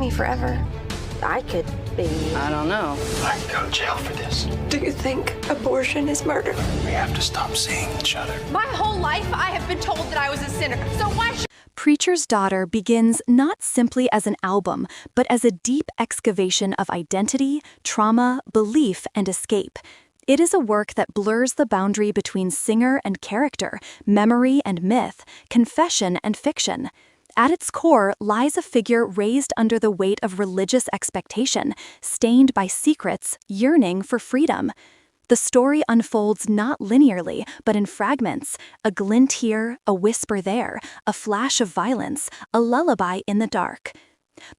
me forever. I could be... I don't know. I can go to jail for this. Do you think abortion is murder? We have to stop seeing each other. My whole life, I have been told that I was a sinner. So why should... Preacher's Daughter begins not simply as an album, but as a deep excavation of identity, trauma, belief, and escape. It is a work that blurs the boundary between singer and character, memory and myth, confession and fiction. At its core lies a figure raised under the weight of religious expectation, stained by secrets, yearning for freedom. The story unfolds not linearly, but in fragments, a glint here, a whisper there, a flash of violence, a lullaby in the dark.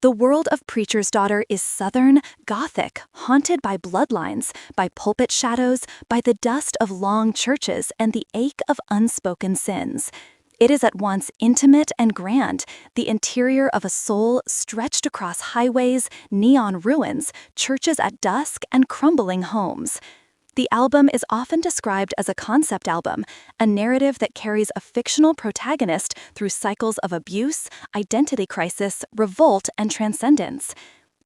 The world of Preacher's Daughter is Southern, Gothic, haunted by bloodlines, by pulpit shadows, by the dust of long churches and the ache of unspoken sins. It is at once intimate and grand, the interior of a soul stretched across highways, neon ruins, churches at dusk, and crumbling homes. The album is often described as a concept album, a narrative that carries a fictional protagonist through cycles of abuse, identity crisis, revolt, and transcendence.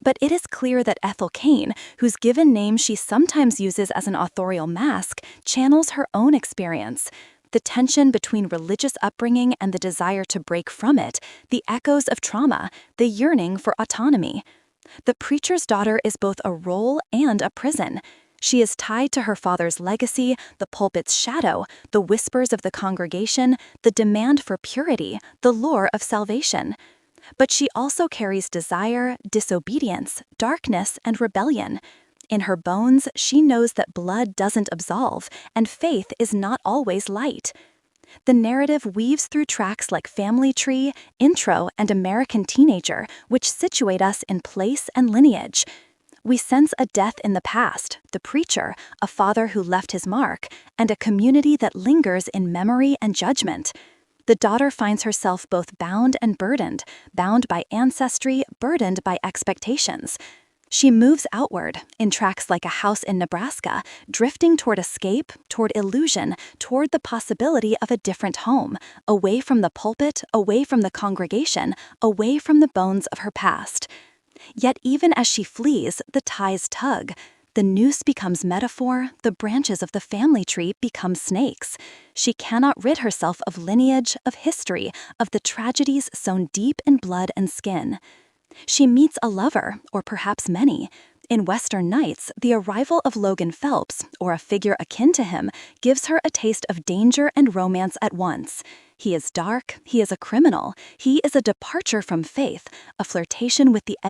But it is clear that Ethel Cain, whose given name she sometimes uses as an authorial mask, channels her own experience. The tension between religious upbringing and the desire to break from it, the echoes of trauma, the yearning for autonomy. The Preacher's Daughter is both a role and a prison. She is tied to her father's legacy, the pulpit's shadow, the whispers of the congregation, the demand for purity, the lure of salvation. But she also carries desire, disobedience, darkness, and rebellion. In her bones, she knows that blood doesn't absolve, and faith is not always light. The narrative weaves through tracks like Family Tree, Intro, and American Teenager, which situate us in place and lineage. We sense a death in the past, the preacher, a father who left his mark, and a community that lingers in memory and judgment. The daughter finds herself both bound and burdened, bound by ancestry, burdened by expectations. She moves outward, in tracks like A House in Nebraska, drifting toward escape, toward illusion, toward the possibility of a different home, away from the pulpit, away from the congregation, away from the bones of her past. Yet even as she flees, the ties tug. The noose becomes metaphor, the branches of the family tree become snakes. She cannot rid herself of lineage, of history, of the tragedies sown deep in blood and skin. She meets a lover, or perhaps many. In Western Nights, the arrival of Logan Phelps, or a figure akin to him, gives her a taste of danger and romance at once. He is dark, he is a criminal, he is a departure from faith, a flirtation with the